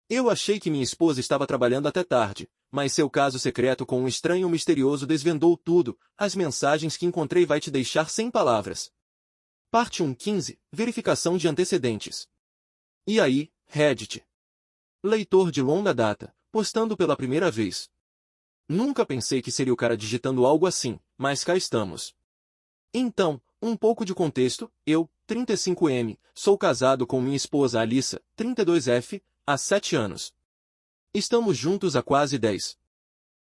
Eu achei que minha esposa estava trabalhando até tarde, mas seu caso secreto com um estranho misterioso desvendou tudo. As mensagens que encontrei vai te deixar sem palavras. Parte 1.15. Verificação de antecedentes. E aí, Reddit? Leitor de longa data, postando pela primeira vez. Nunca pensei que seria o cara digitando algo assim, mas cá estamos. Então, um pouco de contexto: eu, 35M, sou casado com minha esposa Alissa, 32F, há 7 anos. Estamos juntos há quase 10.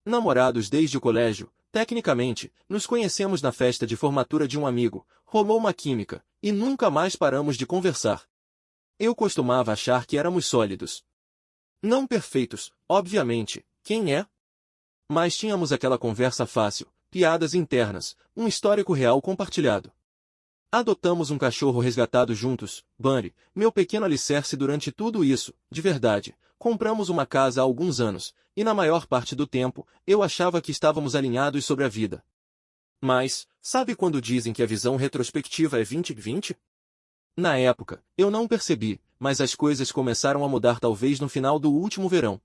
Namorados desde o colégio. Tecnicamente, nos conhecemos na festa de formatura de um amigo, rolou uma química, e nunca mais paramos de conversar. Eu costumava achar que éramos sólidos. Não perfeitos, obviamente, quem é? Mas tínhamos aquela conversa fácil, piadas internas, um histórico real compartilhado. Adotamos um cachorro resgatado juntos, Bunny, meu pequeno alicerce durante tudo isso, de verdade. Compramos uma casa há alguns anos, e na maior parte do tempo, eu achava que estávamos alinhados sobre a vida. Mas, sabe quando dizem que a visão retrospectiva é 20/20? Na época, eu não percebi, mas as coisas começaram a mudar talvez no final do último verão.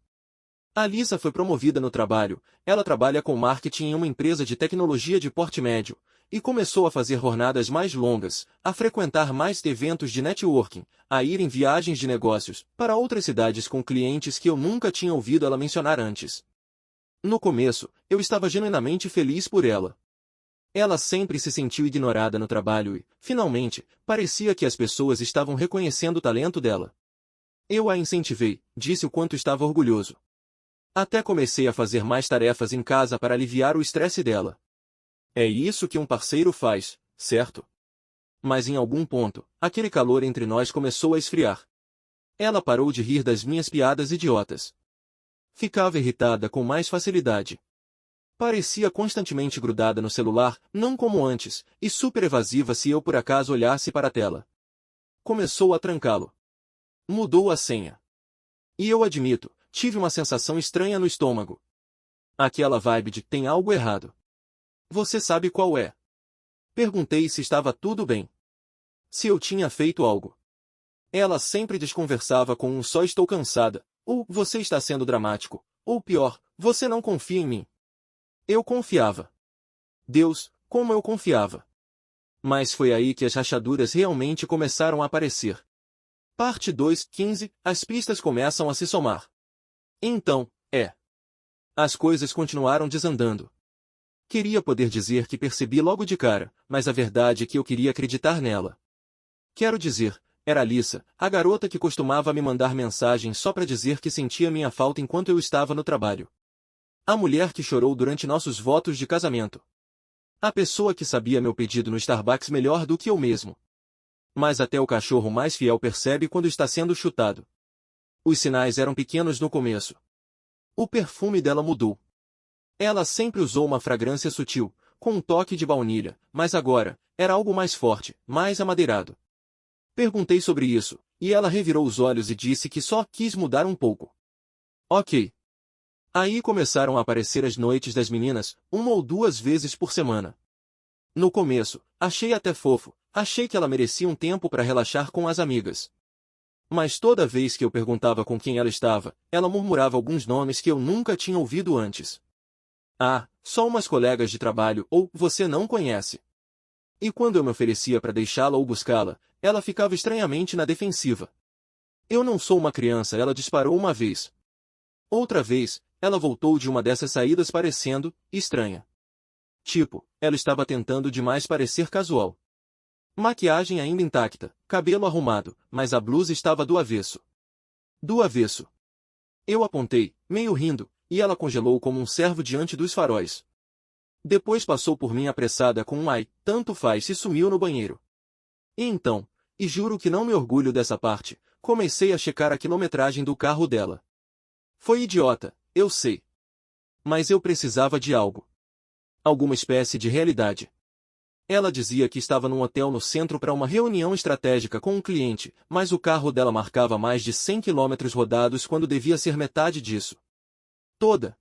A Alissa foi promovida no trabalho, ela trabalha com marketing em uma empresa de tecnologia de porte médio, e começou a fazer jornadas mais longas, a frequentar mais eventos de networking, a ir em viagens de negócios, para outras cidades com clientes que eu nunca tinha ouvido ela mencionar antes. No começo, eu estava genuinamente feliz por ela. Ela sempre se sentiu ignorada no trabalho e, finalmente, parecia que as pessoas estavam reconhecendo o talento dela. Eu a incentivei, disse o quanto estava orgulhoso. Até comecei a fazer mais tarefas em casa para aliviar o estresse dela. É isso que um parceiro faz, certo? Mas em algum ponto, aquele calor entre nós começou a esfriar. Ela parou de rir das minhas piadas idiotas. Ficava irritada com mais facilidade. Parecia constantemente grudada no celular, não como antes, e super evasiva se eu por acaso olhasse para a tela. Começou a trancá-lo. Mudou a senha. E eu admito, tive uma sensação estranha no estômago. Aquela vibe de tem algo errado. Você sabe qual é? Perguntei se estava tudo bem. Se eu tinha feito algo. Ela sempre desconversava com um só estou cansada, ou você está sendo dramático, ou pior, você não confia em mim. Eu confiava. Deus, como eu confiava. Mas foi aí que as rachaduras realmente começaram a aparecer. Parte 2.15. As pistas começam a se somar. Então, as coisas continuaram desandando. Queria poder dizer que percebi logo de cara, mas a verdade é que eu queria acreditar nela. Quero dizer, era Alissa, a garota que costumava me mandar mensagens só para dizer que sentia minha falta enquanto eu estava no trabalho. A mulher que chorou durante nossos votos de casamento. A pessoa que sabia meu pedido no Starbucks melhor do que eu mesmo. Mas até o cachorro mais fiel percebe quando está sendo chutado. Os sinais eram pequenos no começo. O perfume dela mudou. Ela sempre usou uma fragrância sutil, com um toque de baunilha, mas agora, era algo mais forte, mais amadeirado. Perguntei sobre isso, e ela revirou os olhos e disse que só quis mudar um pouco. Ok. Aí começaram a aparecer as noites das meninas, 1 ou 2 vezes por semana. No começo, achei até fofo, achei que ela merecia um tempo para relaxar com as amigas. Mas toda vez que eu perguntava com quem ela estava, ela murmurava alguns nomes que eu nunca tinha ouvido antes. Ah, só umas colegas de trabalho, ou você não conhece. E quando eu me oferecia para deixá-la ou buscá-la, ela ficava estranhamente na defensiva. Eu não sou uma criança, ela disparou uma vez. Outra vez, ela voltou de uma dessas saídas parecendo estranha. Tipo, ela estava tentando demais parecer casual. Maquiagem ainda intacta, cabelo arrumado, mas a blusa estava do avesso. Do avesso. Eu apontei, meio rindo, e ela congelou como um cervo diante dos faróis. Depois passou por mim apressada com um ai, tanto faz e sumiu no banheiro. E então, e juro que não me orgulho dessa parte, comecei a checar a quilometragem do carro dela. Foi idiota, eu sei. Mas eu precisava de algo. Alguma espécie de realidade. Ela dizia que estava num hotel no centro para uma reunião estratégica com um cliente, mas o carro dela marcava mais de 100 quilômetros rodados quando devia ser metade disso. Toda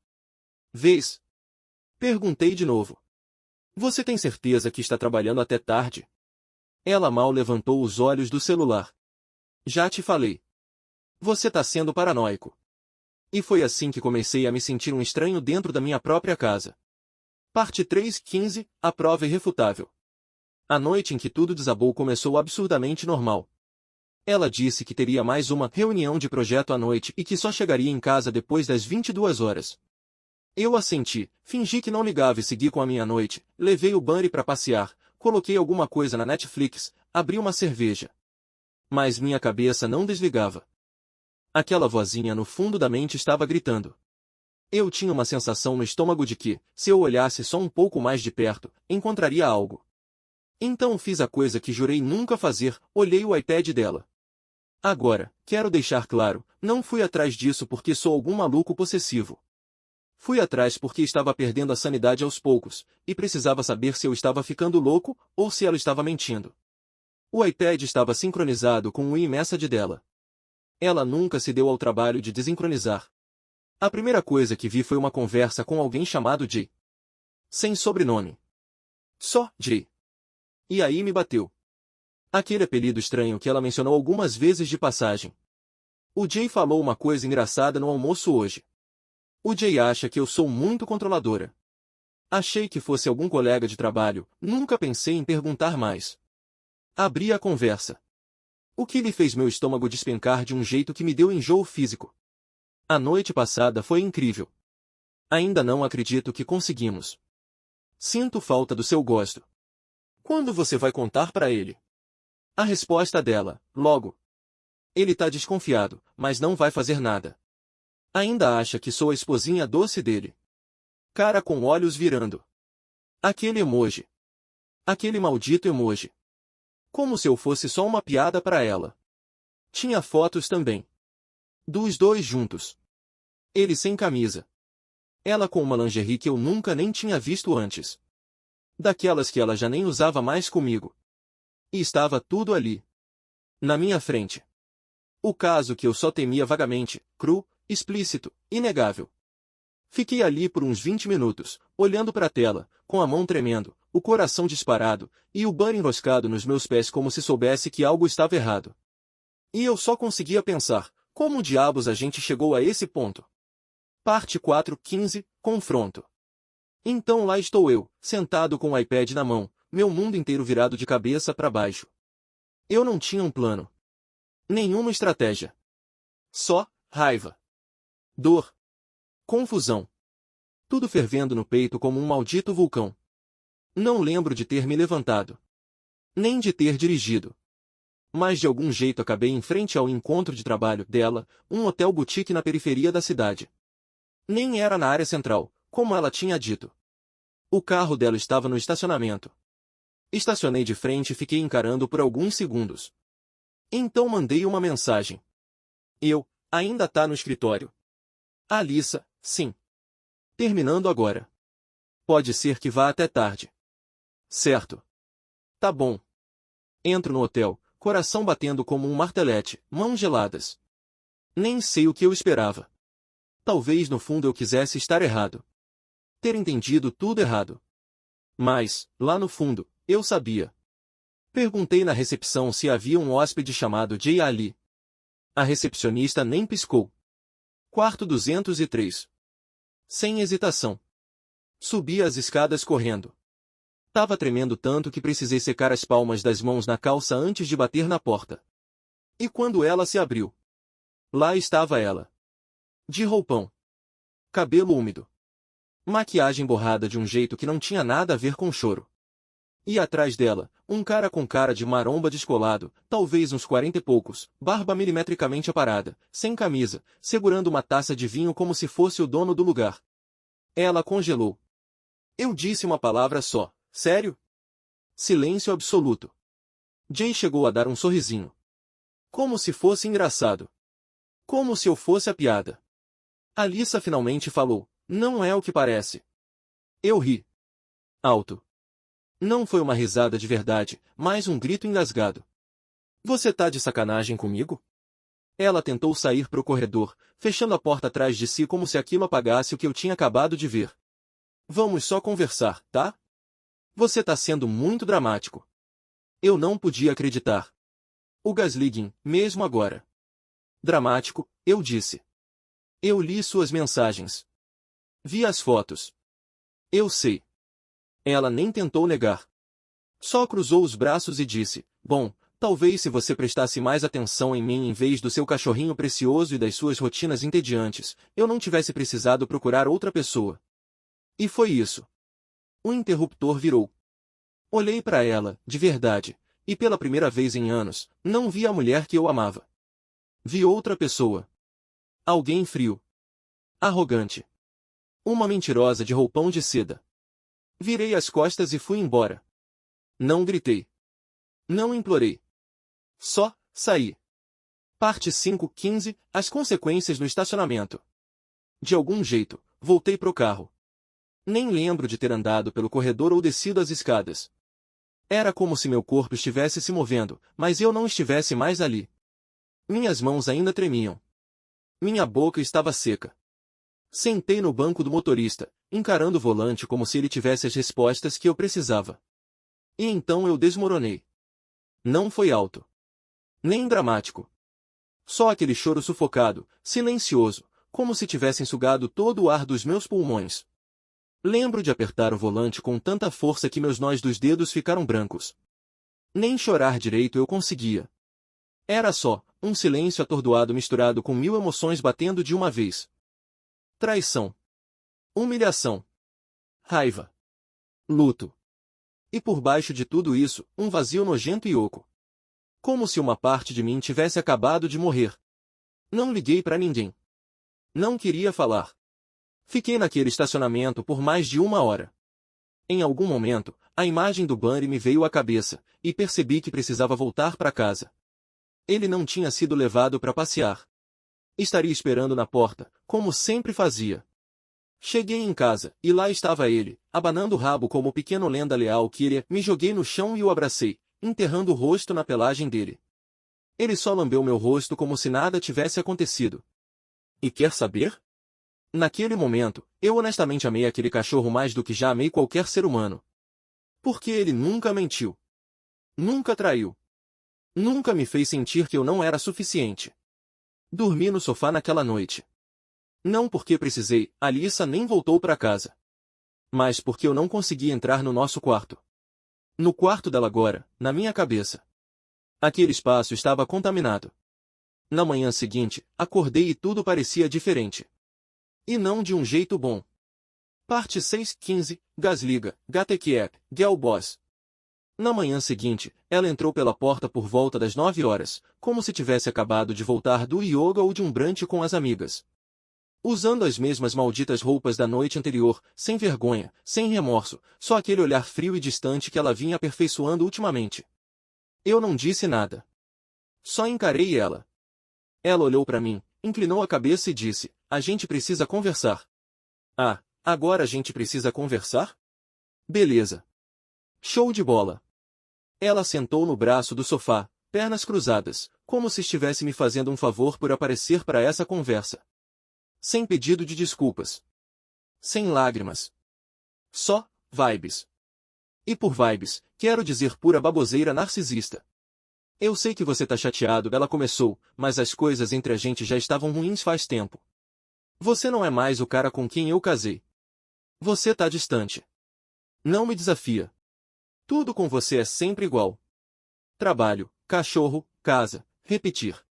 vez. Perguntei de novo. Você tem certeza que está trabalhando até tarde? Ela mal levantou os olhos do celular. Já te falei. Você tá sendo paranoico. E foi assim que comecei a me sentir um estranho dentro da minha própria casa. Parte 3:15. A prova irrefutável. A noite em que tudo desabou começou absurdamente normal. Ela disse que teria mais uma reunião de projeto à noite e que só chegaria em casa depois das 22 horas. Eu assenti, fingi que não ligava e segui com a minha noite, levei o Bunny para passear, coloquei alguma coisa na Netflix, abri uma cerveja. Mas minha cabeça não desligava. Aquela vozinha no fundo da mente estava gritando. Eu tinha uma sensação no estômago de que, se eu olhasse só um pouco mais de perto, encontraria algo. Então fiz a coisa que jurei nunca fazer, olhei o iPad dela. Agora, quero deixar claro, não fui atrás disso porque sou algum maluco possessivo. Fui atrás porque estava perdendo a sanidade aos poucos, e precisava saber se eu estava ficando louco, ou se ela estava mentindo. O iPad estava sincronizado com o iMessage dela. Ela nunca se deu ao trabalho de desincronizar. A primeira coisa que vi foi uma conversa com alguém chamado Jay. Sem sobrenome. Só Jay. E aí me bateu. Aquele apelido estranho que ela mencionou algumas vezes de passagem. O Jay falou uma coisa engraçada no almoço hoje. O Jay acha que eu sou muito controladora. Achei que fosse algum colega de trabalho, nunca pensei em perguntar mais. Abri a conversa. O que lhe fez meu estômago despencar de um jeito que me deu enjoo físico. A noite passada foi incrível. Ainda não acredito que conseguimos. Sinto falta do seu gosto. Quando você vai contar para ele? A resposta dela, logo. Ele tá desconfiado, mas não vai fazer nada. Ainda acha que sou a esposinha doce dele. Cara com olhos virando. Aquele emoji. Aquele maldito emoji. Como se eu fosse só uma piada para ela. Tinha fotos também. Dos dois juntos. Ele sem camisa. Ela com uma lingerie que eu nunca nem tinha visto antes. Daquelas que ela já nem usava mais comigo. E estava tudo ali. Na minha frente. O caso que eu só temia vagamente, cru, explícito, inegável. Fiquei ali por uns 20 minutos, olhando para a tela, com a mão tremendo, o coração disparado, e o Bunny enroscado nos meus pés como se soubesse que algo estava errado. E eu só conseguia pensar, como diabos a gente chegou a esse ponto? Parte 4:15. Confronto. Então lá estou eu, sentado com o iPad na mão, meu mundo inteiro virado de cabeça para baixo. Eu não tinha um plano. Nenhuma estratégia. Só raiva. Dor. Confusão. Tudo fervendo no peito como um maldito vulcão. Não lembro de ter me levantado. Nem de ter dirigido. Mas de algum jeito acabei em frente ao encontro de trabalho dela, um hotel boutique na periferia da cidade. Nem era na área central, como ela tinha dito. O carro dela estava no estacionamento. Estacionei de frente e fiquei encarando por alguns segundos. Então mandei uma mensagem. Ainda tá no escritório. Alissa, sim. Terminando agora. Pode ser que vá até tarde. Certo. Tá bom. Entro no hotel, coração batendo como um martelete, mãos geladas. Nem sei o que eu esperava. Talvez no fundo eu quisesse estar errado. Ter entendido tudo errado. Mas, lá no fundo, eu sabia. Perguntei na recepção se havia um hóspede chamado Jay ali. A recepcionista nem piscou. Quarto 203. Sem hesitação. Subi as escadas correndo. Tava tremendo tanto que precisei secar as palmas das mãos na calça antes de bater na porta. E quando ela se abriu, lá estava ela. De roupão. Cabelo úmido. Maquiagem borrada de um jeito que não tinha nada a ver com choro. E atrás dela, um cara com cara de maromba descolado, talvez uns 40 e poucos, barba milimetricamente aparada, sem camisa, segurando uma taça de vinho como se fosse o dono do lugar. Ela congelou. Eu disse uma palavra só. Sério? Silêncio absoluto. Jay chegou a dar um sorrisinho. Como se fosse engraçado. Como se eu fosse a piada. Alissa finalmente falou. Não é o que parece. Eu ri. Alto. Não foi uma risada de verdade, mas um grito engasgado. Você tá de sacanagem comigo? Ela tentou sair pro corredor, fechando a porta atrás de si como se aquilo apagasse o que eu tinha acabado de ver. Vamos só conversar, tá? Você tá sendo muito dramático. Eu não podia acreditar. O gaslighting, mesmo agora. Dramático, eu disse. Eu li suas mensagens. Vi as fotos. Eu sei. Ela nem tentou negar. Só cruzou os braços e disse, bom, talvez se você prestasse mais atenção em mim em vez do seu cachorrinho precioso e das suas rotinas entediantes, eu não tivesse precisado procurar outra pessoa. E foi isso. O interruptor virou. Olhei para ela, de verdade, e pela primeira vez em anos, não vi a mulher que eu amava. Vi outra pessoa. Alguém frio. Arrogante. Uma mentirosa de roupão de seda. Virei as costas e fui embora. Não gritei. Não implorei. Só, saí. Parte 5:15, as consequências no estacionamento. De algum jeito, voltei pro carro. Nem lembro de ter andado pelo corredor ou descido as escadas. Era como se meu corpo estivesse se movendo, mas eu não estivesse mais ali. Minhas mãos ainda tremiam. Minha boca estava seca. Sentei no banco do motorista, encarando o volante como se ele tivesse as respostas que eu precisava. E então eu desmoronei. Não foi alto. Nem dramático. Só aquele choro sufocado, silencioso, como se tivessem sugado todo o ar dos meus pulmões. Lembro de apertar o volante com tanta força que meus nós dos dedos ficaram brancos. Nem chorar direito eu conseguia. Era só um silêncio atordoado misturado com 1000 emoções batendo de uma vez. Traição. Humilhação. Raiva. Luto. E por baixo de tudo isso, um vazio nojento e oco. Como se uma parte de mim tivesse acabado de morrer. Não liguei para ninguém. Não queria falar. Fiquei naquele estacionamento por mais de 1 hora. Em algum momento, a imagem do Bunny me veio à cabeça, e percebi que precisava voltar para casa. Ele não tinha sido levado para passear. Estaria esperando na porta, como sempre fazia. Cheguei em casa, e lá estava ele, abanando o rabo como o pequeno lenda leal que ele é. Me joguei no chão e o abracei, enterrando o rosto na pelagem dele. Ele só lambeu meu rosto como se nada tivesse acontecido. E quer saber? Naquele momento, eu honestamente amei aquele cachorro mais do que já amei qualquer ser humano. Porque ele nunca mentiu. Nunca traiu. Nunca me fez sentir que eu não era suficiente. Dormi no sofá naquela noite. Não porque precisei, Alissa nem voltou para casa. Mas porque eu não consegui entrar no nosso quarto. No quarto dela agora, na minha cabeça. Aquele espaço estava contaminado. Na manhã seguinte, acordei e tudo parecia diferente. E não de um jeito bom. Parte 6:15, Gasliga, Gatekiep, Girl Boss. Na manhã seguinte, ela entrou pela porta por volta das 9 horas, como se tivesse acabado de voltar do yoga ou de um brunch com as amigas. Usando as mesmas malditas roupas da noite anterior, sem vergonha, sem remorso, só aquele olhar frio e distante que ela vinha aperfeiçoando ultimamente. Eu não disse nada. Só encarei ela. Ela olhou para mim, inclinou a cabeça e disse, a gente precisa conversar. Ah, agora a gente precisa conversar? Beleza. Show de bola. Ela sentou no braço do sofá, pernas cruzadas, como se estivesse me fazendo um favor por aparecer para essa conversa. Sem pedido de desculpas. Sem lágrimas. Só, vibes. E por vibes, quero dizer pura baboseira narcisista. Eu sei que você tá chateado, ela começou, mas as coisas entre a gente já estavam ruins faz tempo. Você não é mais o cara com quem eu casei. Você tá distante. Não me desafia. Tudo com você é sempre igual. Trabalho, cachorro, casa, repetir.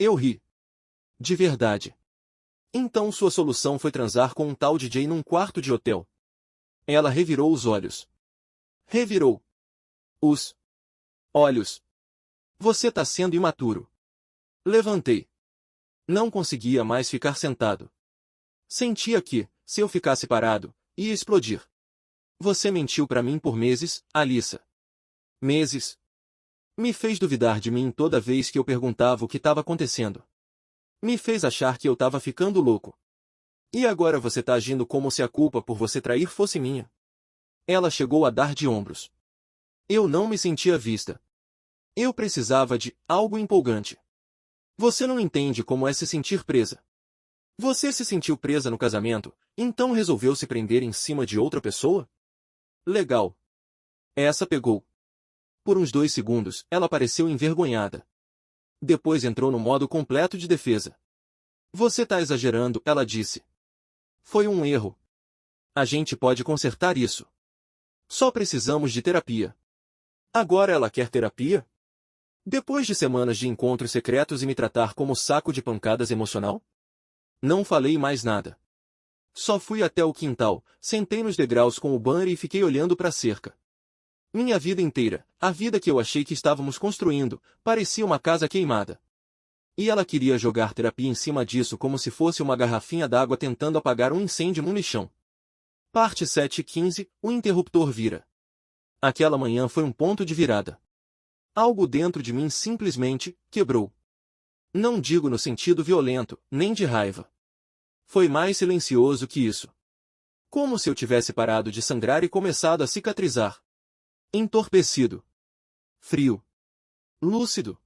Eu ri. De verdade. Então sua solução foi transar com um tal DJ num quarto de hotel. Ela revirou os olhos. Revirou os olhos. Você tá sendo imaturo. Levantei. Não conseguia mais ficar sentado. Sentia que, se eu ficasse parado, ia explodir. Você mentiu pra mim por meses, Alissa. Meses. Me fez duvidar de mim toda vez que eu perguntava o que estava acontecendo. Me fez achar que eu estava ficando louco. E agora você tá agindo como se a culpa por você trair fosse minha. Ela chegou a dar de ombros. Eu não me sentia vista. Eu precisava de algo empolgante. Você não entende como é se sentir presa. Você se sentiu presa no casamento, então resolveu se prender em cima de outra pessoa? Legal. Essa pegou. Por uns 2 segundos, ela pareceu envergonhada. Depois entrou no modo completo de defesa. Você tá exagerando, ela disse. Foi um erro. A gente pode consertar isso. Só precisamos de terapia. Agora ela quer terapia? Depois de semanas de encontros secretos e me tratar como saco de pancadas emocional? Não falei mais nada. Só fui até o quintal, sentei nos degraus com o banner e fiquei olhando para a cerca. Minha vida inteira, a vida que eu achei que estávamos construindo, parecia uma casa queimada. E ela queria jogar terapia em cima disso como se fosse uma garrafinha d'água tentando apagar um incêndio no lixão. Parte 7:15, o interruptor vira. Aquela manhã foi um ponto de virada. Algo dentro de mim simplesmente quebrou. Não digo no sentido violento, nem de raiva. Foi mais silencioso que isso. Como se eu tivesse parado de sangrar e começado a cicatrizar. Entorpecido. Frio. Lúcido.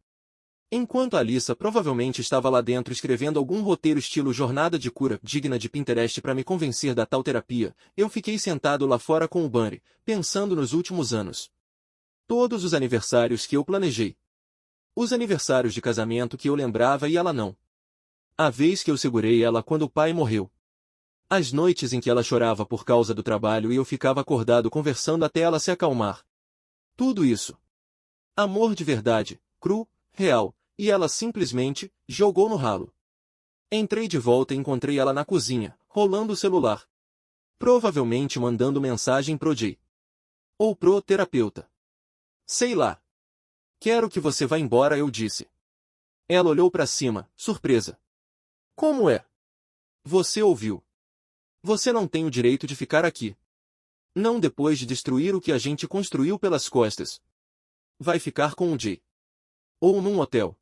Enquanto Alissa provavelmente estava lá dentro escrevendo algum roteiro estilo jornada de cura digna de Pinterest para me convencer da tal terapia, eu fiquei sentado lá fora com o Bunny, pensando nos últimos anos. Todos os aniversários que eu planejei. Os aniversários de casamento que eu lembrava e ela não. A vez que eu segurei ela quando o pai morreu. As noites em que ela chorava por causa do trabalho e eu ficava acordado conversando até ela se acalmar. Tudo isso. Amor de verdade, cru, real, e ela simplesmente jogou no ralo. Entrei de volta e encontrei ela na cozinha, rolando o celular. Provavelmente mandando mensagem pro Jay. Ou pro terapeuta. Sei lá. Quero que você vá embora, eu disse. Ela olhou para cima, surpresa. Como é? Você ouviu. Você não tem o direito de ficar aqui. Não depois de destruir o que a gente construiu pelas costas. Vai ficar com o Jay. Ou num hotel.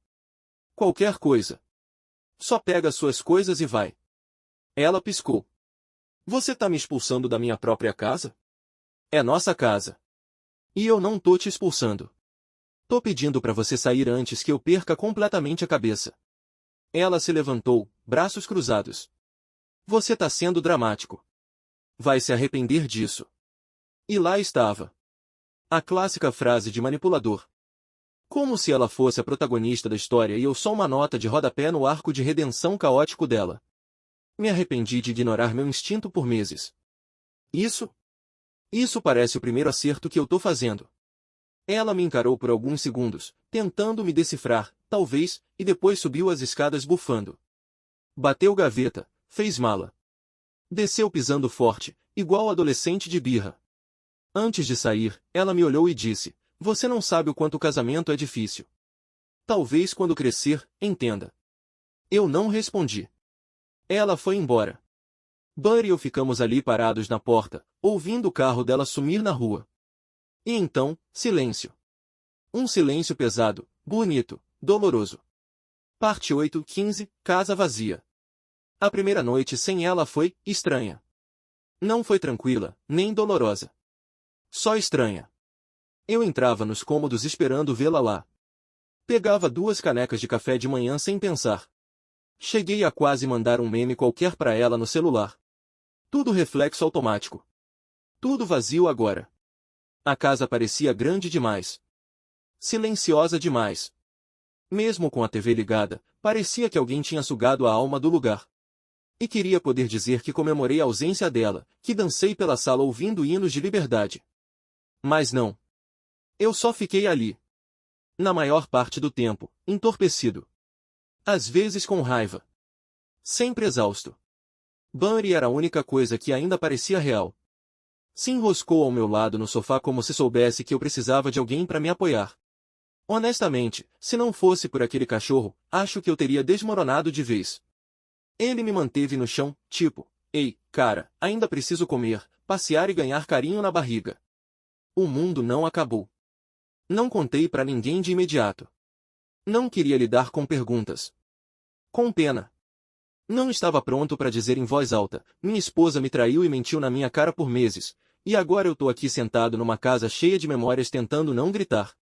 Qualquer coisa. Só pega suas coisas e vai. Ela piscou. Você tá me expulsando da minha própria casa? É nossa casa. E eu não tô te expulsando. Tô pedindo pra você sair antes que eu perca completamente a cabeça. Ela se levantou, braços cruzados. Você tá sendo dramático. Vai se arrepender disso. E lá estava. A clássica frase de manipulador. Como se ela fosse a protagonista da história e eu só uma nota de rodapé no arco de redenção caótico dela. Me arrependi de ignorar meu instinto por meses. Isso parece o primeiro acerto que eu tô fazendo. Ela me encarou por alguns segundos, tentando me decifrar, talvez, e depois subiu as escadas bufando. Bateu gaveta, fez mala. Desceu pisando forte, igual adolescente de birra. Antes de sair, ela me olhou e disse, você não sabe o quanto o casamento é difícil. Talvez quando crescer, entenda. Eu não respondi. Ela foi embora. Buddy e eu ficamos ali parados na porta, ouvindo o carro dela sumir na rua. E então, silêncio. Um silêncio pesado, bonito, doloroso. Parte 8:15, casa vazia. A primeira noite sem ela foi estranha. Não foi tranquila, nem dolorosa. Só estranha. Eu entrava nos cômodos esperando vê-la lá. Pegava 2 canecas de café de manhã sem pensar. Cheguei a quase mandar um meme qualquer para ela no celular. Tudo reflexo automático. Tudo vazio agora. A casa parecia grande demais. Silenciosa demais. Mesmo com a TV ligada, parecia que alguém tinha sugado a alma do lugar. E queria poder dizer que comemorei a ausência dela, que dancei pela sala ouvindo hinos de liberdade. Mas não. Eu só fiquei ali. Na maior parte do tempo, entorpecido. Às vezes com raiva. Sempre exausto. Bunny era a única coisa que ainda parecia real. Se enroscou ao meu lado no sofá como se soubesse que eu precisava de alguém para me apoiar. Honestamente, se não fosse por aquele cachorro, acho que eu teria desmoronado de vez. Ele me manteve no chão, tipo, ei, cara, ainda preciso comer, passear e ganhar carinho na barriga. O mundo não acabou. Não contei para ninguém de imediato. Não queria lidar com perguntas. Com pena. Não estava pronto para dizer em voz alta, minha esposa me traiu e mentiu na minha cara por meses, e agora eu tô aqui sentado numa casa cheia de memórias tentando não gritar.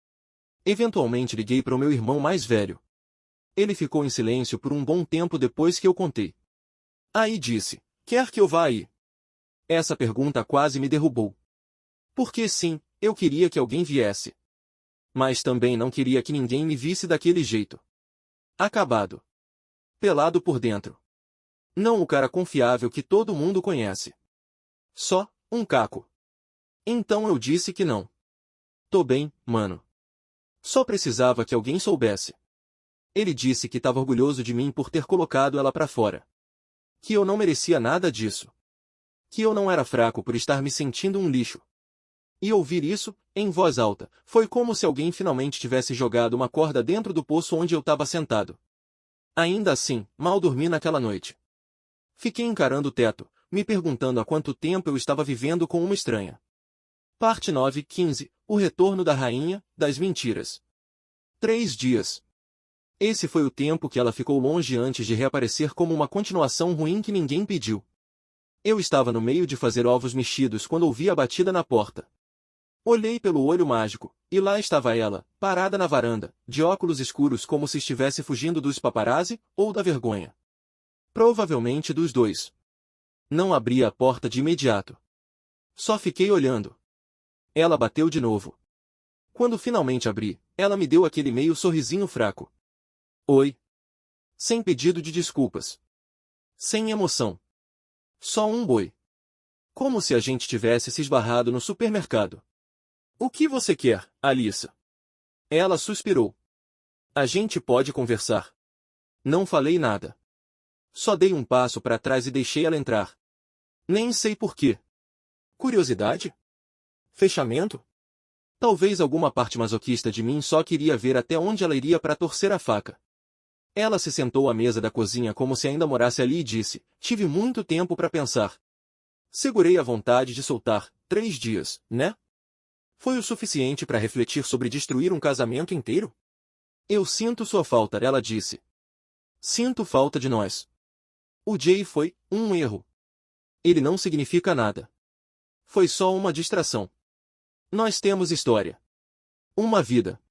Eventualmente liguei para o meu irmão mais velho. Ele ficou em silêncio por um bom tempo depois que eu contei. Aí disse, quer que eu vá aí? Essa pergunta quase me derrubou. Porque sim, eu queria que alguém viesse. Mas também não queria que ninguém me visse daquele jeito. acabado. Pelado por dentro. Não o cara confiável que todo mundo conhece. Só, um caco. Então eu disse que não. Tô bem, mano. Só precisava que alguém soubesse. Ele disse que estava orgulhoso de mim por ter colocado ela pra fora. Que eu não merecia nada disso. Que eu não era fraco por estar me sentindo um lixo. E ouvir isso, em voz alta, foi como se alguém finalmente tivesse jogado uma corda dentro do poço onde eu estava sentado. Ainda assim, mal dormi naquela noite. Fiquei encarando o teto, me perguntando há quanto tempo eu estava vivendo com uma estranha. Parte 9:15. O retorno da rainha, das mentiras. 3 dias. Esse foi o tempo que ela ficou longe antes de reaparecer como uma continuação ruim que ninguém pediu. Eu estava no meio de fazer ovos mexidos quando ouvi a batida na porta. Olhei pelo olho mágico, e lá estava ela, parada na varanda, de óculos escuros como se estivesse fugindo dos paparazzi, ou da vergonha. Provavelmente dos dois. Não abri a porta de imediato. Só fiquei olhando. Ela bateu de novo. Quando finalmente abri, ela me deu aquele meio sorrisinho fraco. Oi. Sem pedido de desculpas. Sem emoção. Só um boi. Como se a gente tivesse se esbarrado no supermercado. O que você quer, Alissa? Ela suspirou. A gente pode conversar. Não falei nada. Só dei um passo para trás e deixei ela entrar. Nem sei por quê. Curiosidade? Fechamento? Talvez alguma parte masoquista de mim só queria ver até onde ela iria para torcer a faca. Ela se sentou à mesa da cozinha como se ainda morasse ali e disse, tive muito tempo para pensar. Segurei a vontade de soltar, 3 dias, né? Foi o suficiente para refletir sobre destruir um casamento inteiro? Eu sinto sua falta, ela disse. Sinto falta de nós. O Jay foi um erro. Ele não significa nada. Foi só uma distração. Nós temos história. Uma vida.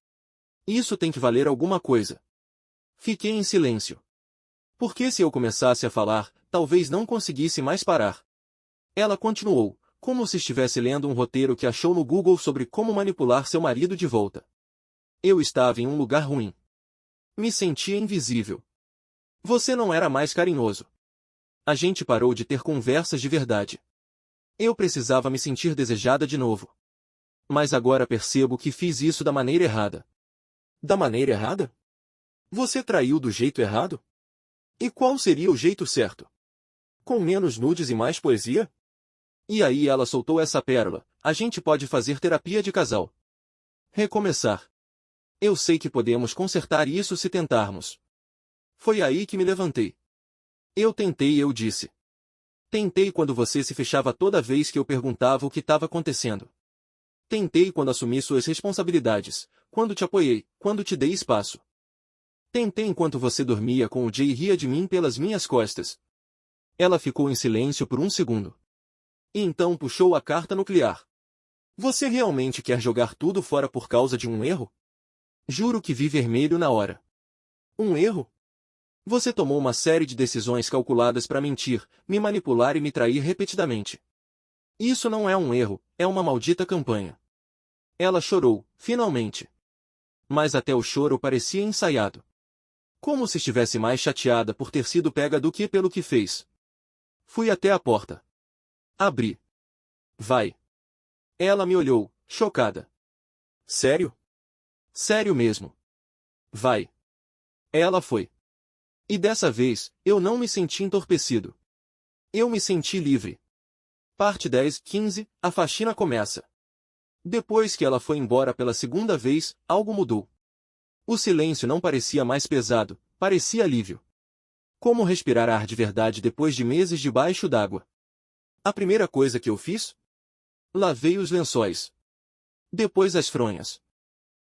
Isso tem que valer alguma coisa. Fiquei em silêncio. Porque se eu começasse a falar, talvez não conseguisse mais parar. Ela continuou, como se estivesse lendo um roteiro que achou no Google sobre como manipular seu marido de volta. Eu estava em um lugar ruim. Me sentia invisível. Você não era mais carinhoso. A gente parou de ter conversas de verdade. Eu precisava me sentir desejada de novo. Mas agora percebo que fiz isso da maneira errada. Da maneira errada? Você traiu do jeito errado? E qual seria o jeito certo? Com menos nudes e mais poesia? E aí ela soltou essa pérola, a gente pode fazer terapia de casal. Recomeçar. Eu sei que podemos consertar isso se tentarmos. Foi aí que me levantei. Eu tentei, eu disse. Tentei quando você se fechava toda vez que eu perguntava o que estava acontecendo. Tentei quando assumi suas responsabilidades, quando te apoiei, quando te dei espaço. Tentei enquanto você dormia com o Jay e ria de mim pelas minhas costas. Ela ficou em silêncio por um segundo. E então puxou a carta nuclear. Você realmente quer jogar tudo fora por causa de um erro? Juro que vi vermelho na hora. Um erro? Você tomou uma série de decisões calculadas para mentir, me manipular e me trair repetidamente. Isso não é um erro, é uma maldita campanha. Ela chorou, finalmente. Mas até o choro parecia ensaiado. Como se estivesse mais chateada por ter sido pega do que pelo que fez. Fui até a porta. Abri. Vai. Ela me olhou, chocada. Sério? Sério mesmo. Vai. Ela foi. E dessa vez, eu não me senti entorpecido. Eu me senti livre. Parte 10:15. A faxina começa. Depois que ela foi embora pela segunda vez, algo mudou. O silêncio não parecia mais pesado, parecia alívio. Como respirar ar de verdade depois de meses debaixo d'água? A primeira coisa que eu fiz? Lavei os lençóis. Depois as fronhas.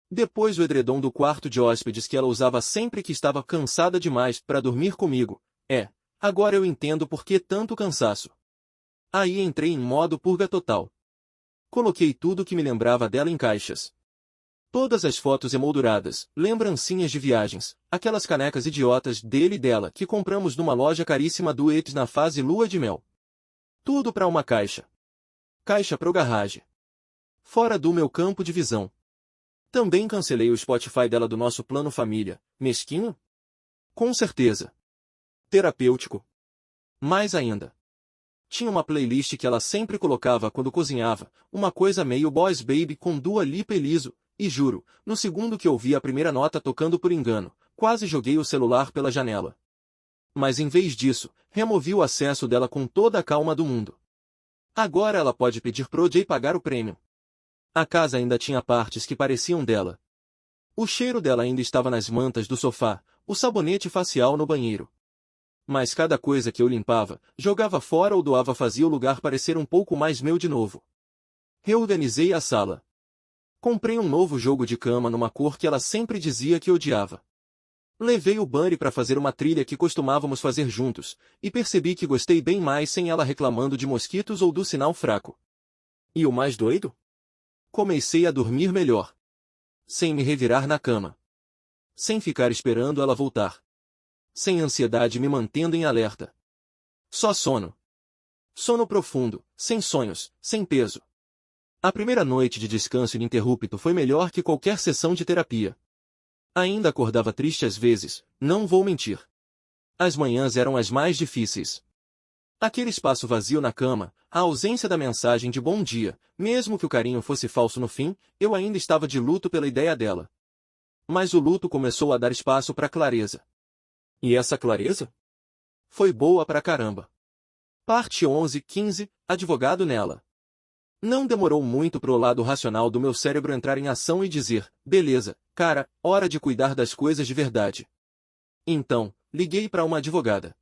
Depois o edredom do quarto de hóspedes que ela usava sempre que estava cansada demais para dormir comigo. Agora eu entendo por que tanto cansaço. Aí entrei em modo purga total. Coloquei tudo que me lembrava dela em caixas. Todas as fotos emolduradas, lembrancinhas de viagens, aquelas canecas idiotas dele e dela que compramos numa loja caríssima do ETS na fase lua de mel. Tudo para uma caixa. Caixa pro garagem. Fora do meu campo de visão. Também cancelei o Spotify dela do nosso plano família. Mesquinho? Com certeza. Terapêutico. Mais ainda. Tinha uma playlist que ela sempre colocava quando cozinhava, uma coisa meio Boys Baby com Dua Lipa e Lizzo, e juro, no segundo que ouvi a primeira nota tocando por engano, quase joguei o celular pela janela. Mas em vez disso, removi o acesso dela com toda a calma do mundo. Agora ela pode pedir pro Jay pagar o prêmio. A casa ainda tinha partes que pareciam dela. O cheiro dela ainda estava nas mantas do sofá, o sabonete facial no banheiro. Mas cada coisa que eu limpava, jogava fora ou doava fazia o lugar parecer um pouco mais meu de novo. Reorganizei a sala. Comprei um novo jogo de cama numa cor que ela sempre dizia que odiava. Levei o Bunny para fazer uma trilha que costumávamos fazer juntos, e percebi que gostei bem mais sem ela reclamando de mosquitos ou do sinal fraco. E o mais doido? Comecei a dormir melhor. Sem me revirar na cama. Sem ficar esperando ela voltar. Sem ansiedade me mantendo em alerta. Só sono. Sono profundo, sem sonhos, sem peso. A primeira noite de descanso ininterrupto foi melhor que qualquer sessão de terapia. Ainda acordava triste às vezes, não vou mentir. As manhãs eram as mais difíceis. Aquele espaço vazio na cama, a ausência da mensagem de bom dia, mesmo que o carinho fosse falso no fim, eu ainda estava de luto pela ideia dela. Mas o luto começou a dar espaço para clareza. E essa clareza? Foi boa pra caramba. Parte 11:15, advogado nela. Não demorou muito pro lado racional do meu cérebro entrar em ação e dizer, beleza, cara, hora de cuidar das coisas de verdade. Então, liguei para uma advogada.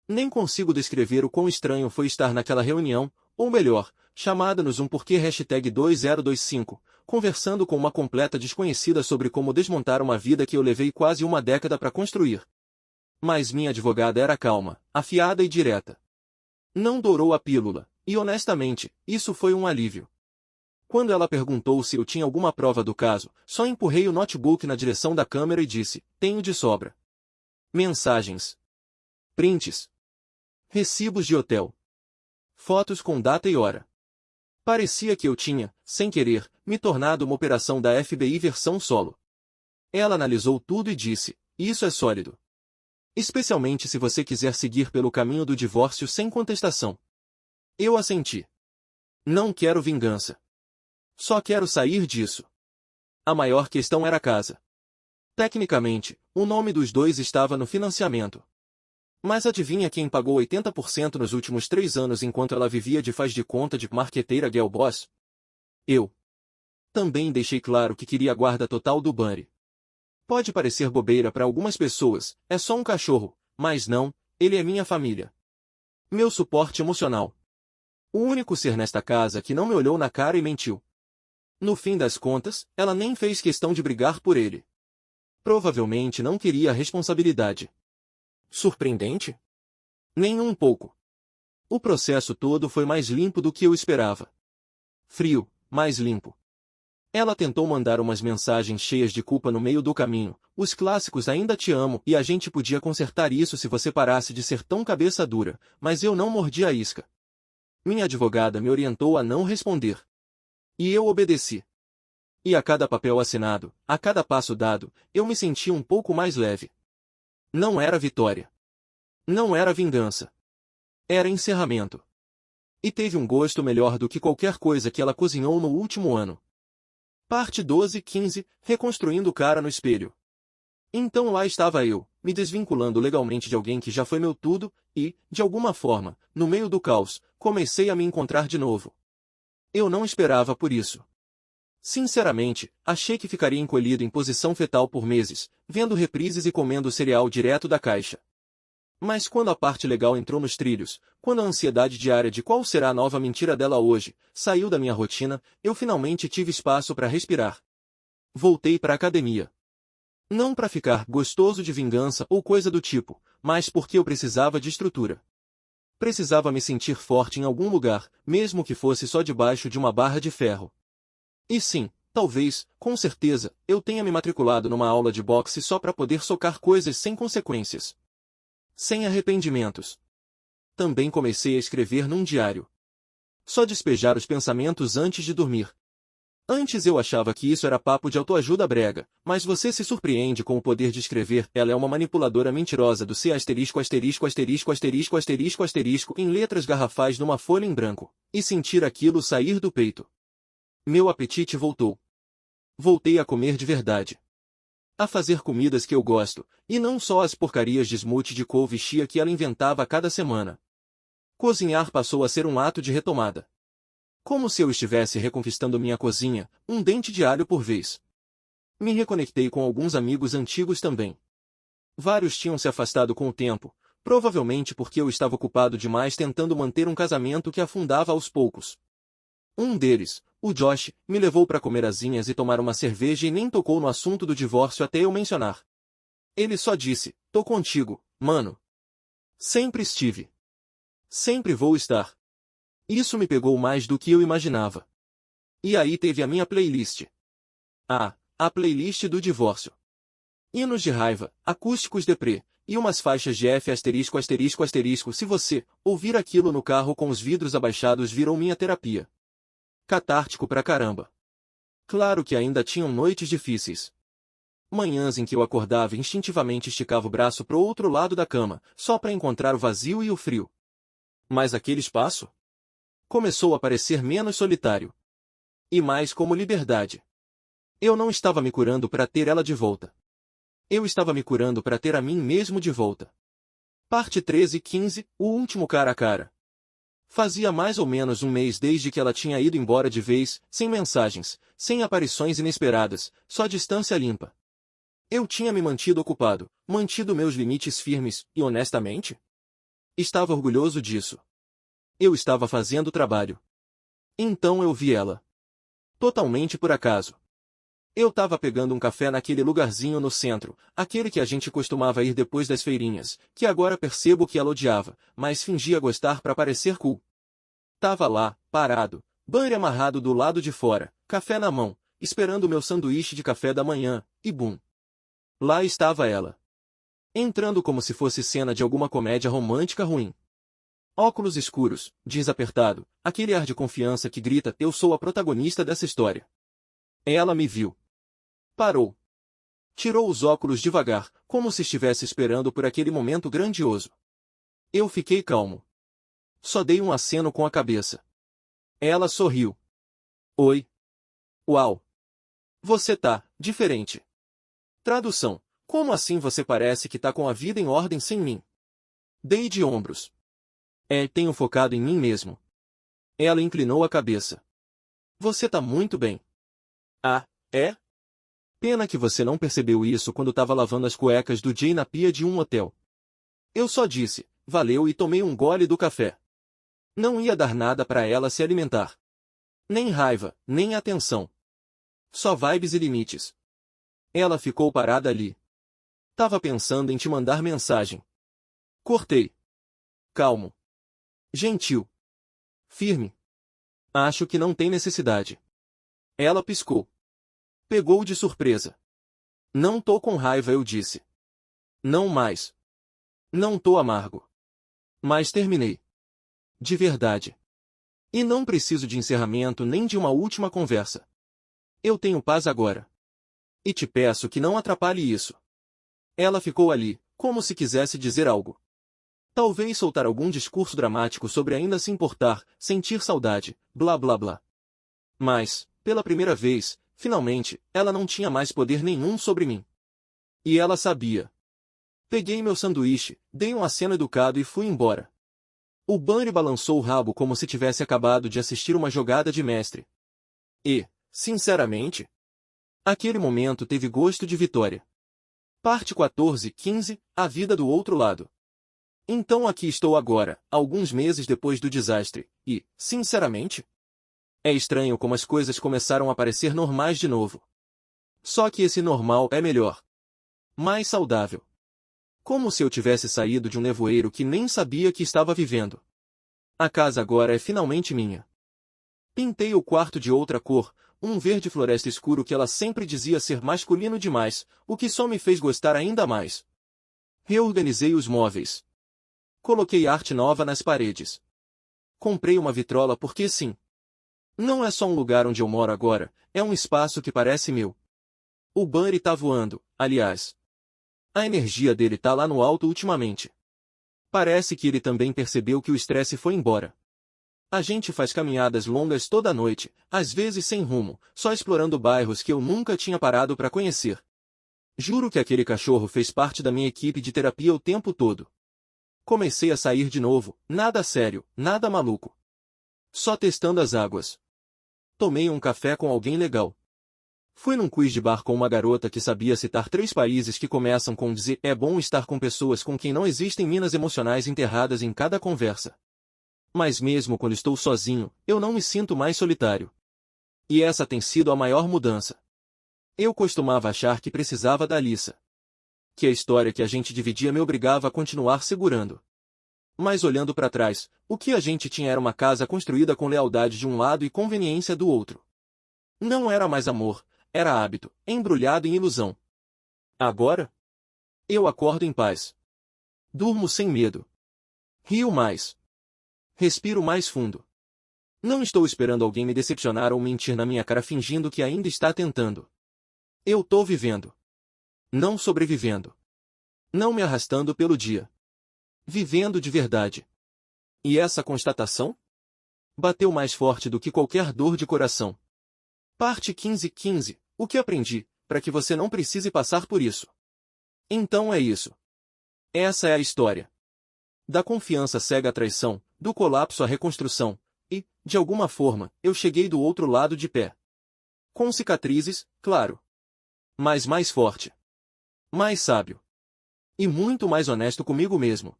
Nem consigo descrever o quão estranho foi estar naquela reunião, ou melhor, chamada no Zoom porque #2025, conversando com uma completa desconhecida sobre como desmontar uma vida que eu levei quase uma década para construir. Mas minha advogada era calma, afiada e direta. Não dourou a pílula, e honestamente, isso foi um alívio. Quando ela perguntou se eu tinha alguma prova do caso, só empurrei o notebook na direção da câmera e disse, tenho de sobra. Mensagens. Prints. Recibos de hotel. Fotos com data e hora. Parecia que eu tinha, sem querer, me tornado uma operação da FBI versão solo. Ela analisou tudo e disse, isso é sólido. Especialmente se você quiser seguir pelo caminho do divórcio sem contestação. Eu assenti. Não quero vingança. Só quero sair disso. A maior questão era a casa. Tecnicamente, o nome dos dois estava no financiamento. Mas adivinha quem pagou 80% nos últimos 3 anos enquanto ela vivia de faz de conta de marqueteira girl boss? Eu. Também deixei claro que queria a guarda total do Bunny. Pode parecer bobeira para algumas pessoas, é só um cachorro, mas não, ele é minha família. Meu suporte emocional. O único ser nesta casa que não me olhou na cara e mentiu. No fim das contas, ela nem fez questão de brigar por ele. Provavelmente não queria a responsabilidade. Surpreendente? Nem um pouco. O processo todo foi mais limpo do que eu esperava. Frio, mas limpo. Ela tentou mandar umas mensagens cheias de culpa no meio do caminho, os clássicos ainda te amo e a gente podia consertar isso se você parasse de ser tão cabeça dura, mas eu não mordi a isca. Minha advogada me orientou a não responder. E eu obedeci. E a cada papel assinado, a cada passo dado, eu me senti um pouco mais leve. Não era vitória. Não era vingança. Era encerramento. E teve um gosto melhor do que qualquer coisa que ela cozinhou no último ano. Parte 12:15, reconstruindo o cara no espelho. Então lá estava eu, me desvinculando legalmente de alguém que já foi meu tudo, e, de alguma forma, no meio do caos, comecei a me encontrar de novo. Eu não esperava por isso. Sinceramente, achei que ficaria encolhido em posição fetal por meses, vendo reprises e comendo cereal direto da caixa. Mas quando a parte legal entrou nos trilhos, quando a ansiedade diária de qual será a nova mentira dela hoje, saiu da minha rotina, eu finalmente tive espaço para respirar. Voltei para a academia. Não para ficar gostoso de vingança ou coisa do tipo, mas porque eu precisava de estrutura. Precisava me sentir forte em algum lugar, mesmo que fosse só debaixo de uma barra de ferro. E sim, talvez, com certeza, eu tenha me matriculado numa aula de boxe só para poder socar coisas sem consequências. Sem arrependimentos. Também comecei a escrever num diário. Só despejar os pensamentos antes de dormir. Antes eu achava que isso era papo de autoajuda brega, mas você se surpreende com o poder de escrever. Ela é uma manipuladora mentirosa do C asterisco asterisco asterisco asterisco asterisco asterisco em letras garrafais numa folha em branco, e sentir aquilo sair do peito. Meu apetite voltou. Voltei a comer de verdade. A fazer comidas que eu gosto, e não só as porcarias de smoothie de couve chia que ela inventava a cada semana. Cozinhar passou a ser um ato de retomada. Como se eu estivesse reconquistando minha cozinha, um dente de alho por vez. Me reconectei com alguns amigos antigos também. Vários tinham se afastado com o tempo, provavelmente porque eu estava ocupado demais tentando manter um casamento que afundava aos poucos. Um deles, o Josh, me levou para comer asinhas e tomar uma cerveja e nem tocou no assunto do divórcio até eu mencionar. Ele só disse, tô contigo, mano. Sempre estive. Sempre vou estar. Isso me pegou mais do que eu imaginava. E aí teve a minha playlist. A playlist do divórcio. Hinos de raiva, acústicos deprê, e umas faixas de F asterisco asterisco asterisco. Se você ouvir aquilo no carro com os vidros abaixados virou minha terapia. Catártico pra caramba. Claro que ainda tinham noites difíceis. Manhãs em que eu acordava e instintivamente esticava o braço pro outro lado da cama, só para encontrar o vazio e o frio. Mas aquele espaço começou a parecer menos solitário. E mais como liberdade. Eu não estava me curando para ter ela de volta. Eu estava me curando para ter a mim mesmo de volta. Parte 13 e 15, o último cara a cara. Fazia mais ou menos um mês desde que ela tinha ido embora de vez, sem mensagens, sem aparições inesperadas, só distância limpa. Eu tinha me mantido ocupado, mantido meus limites firmes, e honestamente, estava orgulhoso disso. Eu estava fazendo o trabalho. Então eu vi ela. Totalmente por acaso. Eu estava pegando um café naquele lugarzinho no centro, aquele que a gente costumava ir depois das feirinhas, que agora percebo que ela odiava, mas fingia gostar para parecer cool. Tava lá, parado, banner amarrado do lado de fora, café na mão, esperando o meu sanduíche de café da manhã, e bum. Lá estava ela. Entrando como se fosse cena de alguma comédia romântica ruim. Óculos escuros, jeans apertado, aquele ar de confiança que grita, eu sou a protagonista dessa história. Ela me viu. Parou. Tirou os óculos devagar, como se estivesse esperando por aquele momento grandioso. Eu fiquei calmo. Só dei um aceno com a cabeça. Ela sorriu. Oi. Uau. Você tá diferente. Tradução. Como assim você parece que tá com a vida em ordem sem mim? Dei de ombros. Tenho focado em mim mesmo. Ela inclinou a cabeça. Você tá muito bem. Ah, é? Pena que você não percebeu isso quando tava lavando as cuecas do Jay na pia de um hotel. Eu só disse, valeu e tomei um gole do café. Não ia dar nada para ela se alimentar. Nem raiva, nem atenção. Só vibes e limites. Ela ficou parada ali. Tava pensando em te mandar mensagem. Cortei. Calmo. Gentil. Firme. Acho que não tem necessidade. Ela piscou. Pegou de surpresa. Não tô com raiva, eu disse. Não mais. Não tô amargo. Mas terminei. De verdade. E não preciso de encerramento nem de uma última conversa. Eu tenho paz agora. E te peço que não atrapalhe isso. Ela ficou ali, como se quisesse dizer algo. Talvez soltar algum discurso dramático sobre ainda se importar, sentir saudade, blá blá blá. Mas, pela primeira vez, finalmente, ela não tinha mais poder nenhum sobre mim. E ela sabia. Peguei meu sanduíche, dei um aceno educado e fui embora. O Bunny balançou o rabo como se tivesse acabado de assistir uma jogada de mestre. E, sinceramente, aquele momento teve gosto de vitória. Parte 14, 15, a vida do outro lado. Então aqui estou agora, alguns meses depois do desastre, e, sinceramente, é estranho como as coisas começaram a parecer normais de novo. Só que esse normal é melhor. Mais saudável. Como se eu tivesse saído de um nevoeiro que nem sabia que estava vivendo. A casa agora é finalmente minha. Pintei o quarto de outra cor, um verde floresta escuro que ela sempre dizia ser masculino demais, o que só me fez gostar ainda mais. Reorganizei os móveis. Coloquei arte nova nas paredes. Comprei uma vitrola porque sim. Não é só um lugar onde eu moro agora, é um espaço que parece meu. O Bunny tá voando, aliás. A energia dele tá lá no alto ultimamente. Parece que ele também percebeu que o estresse foi embora. A gente faz caminhadas longas toda noite, às vezes sem rumo, só explorando bairros que eu nunca tinha parado para conhecer. Juro que aquele cachorro fez parte da minha equipe de terapia o tempo todo. Comecei a sair de novo, nada sério, nada maluco. Só testando as águas. Tomei um café com alguém legal. Fui num quiz de bar com uma garota que sabia citar 3 países que começam com dizer é bom estar com pessoas com quem não existem minas emocionais enterradas em cada conversa. Mas mesmo quando estou sozinho, eu não me sinto mais solitário. E essa tem sido a maior mudança. Eu costumava achar que precisava da Alissa. Que a história que a gente dividia me obrigava a continuar segurando. Mas olhando para trás, o que a gente tinha era uma casa construída com lealdade de um lado e conveniência do outro. Não era mais amor, era hábito, embrulhado em ilusão. Agora? Eu acordo em paz. Durmo sem medo. Rio mais. Respiro mais fundo. Não estou esperando alguém me decepcionar ou mentir na minha cara fingindo que ainda está tentando. Eu tô vivendo. Não sobrevivendo. Não me arrastando pelo dia. Vivendo de verdade. E essa constatação? Bateu mais forte do que qualquer dor de coração. Parte 15:15. O que aprendi, para que você não precise passar por isso. Então é isso. Essa é a história. Da confiança cega à traição, do colapso à reconstrução, e, de alguma forma, eu cheguei do outro lado de pé. Com cicatrizes, claro. Mas mais forte. Mais sábio. E muito mais honesto comigo mesmo.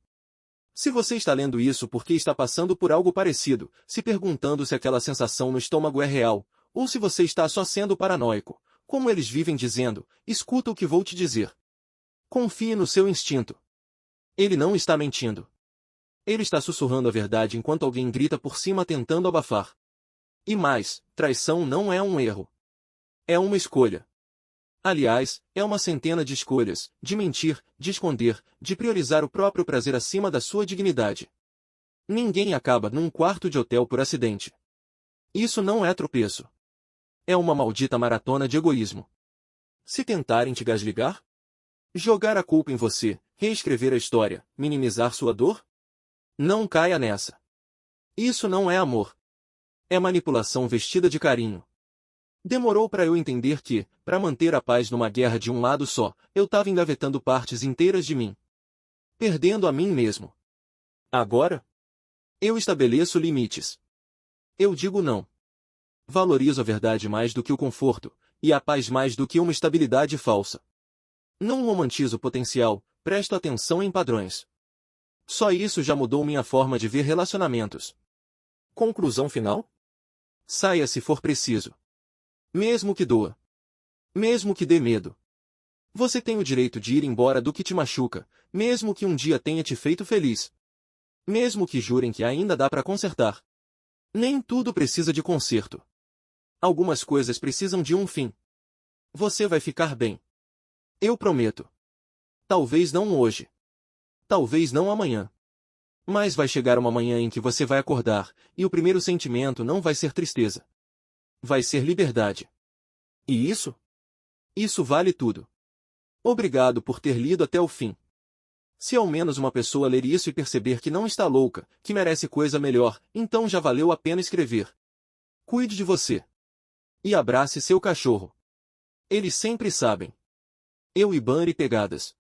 Se você está lendo isso porque está passando por algo parecido, se perguntando se aquela sensação no estômago é real, ou se você está só sendo paranoico, como eles vivem dizendo, escuta o que vou te dizer. Confie no seu instinto. Ele não está mentindo. Ele está sussurrando a verdade enquanto alguém grita por cima tentando abafar. E mais, traição não é um erro. É uma escolha. Aliás, é uma centena de escolhas, de mentir, de esconder, de priorizar o próprio prazer acima da sua dignidade. Ninguém acaba num quarto de hotel por acidente. Isso não é tropeço. É uma maldita maratona de egoísmo. Se tentarem te gasligar? Jogar a culpa em você, reescrever a história, minimizar sua dor? Não caia nessa. Isso não é amor. É manipulação vestida de carinho. Demorou para eu entender que, para manter a paz numa guerra de um lado só, eu estava engavetando partes inteiras de mim. Perdendo a mim mesmo. Agora? Eu estabeleço limites. Eu digo não. Valorizo a verdade mais do que o conforto, e a paz mais do que uma estabilidade falsa. Não romantizo o potencial, presto atenção em padrões. Só isso já mudou minha forma de ver relacionamentos. Conclusão final? Saia se for preciso. Mesmo que doa. Mesmo que dê medo. Você tem o direito de ir embora do que te machuca, mesmo que um dia tenha te feito feliz. Mesmo que jurem que ainda dá para consertar. Nem tudo precisa de conserto. Algumas coisas precisam de um fim. Você vai ficar bem. Eu prometo. Talvez não hoje. Talvez não amanhã. Mas vai chegar uma manhã em que você vai acordar, e o primeiro sentimento não vai ser tristeza. Vai ser liberdade. E isso? Isso vale tudo. Obrigado por ter lido até o fim. Se ao menos uma pessoa ler isso e perceber que não está louca, que merece coisa melhor, então já valeu a pena escrever. Cuide de você. E abrace seu cachorro. Eles sempre sabem. Eu e Bunny pegadas.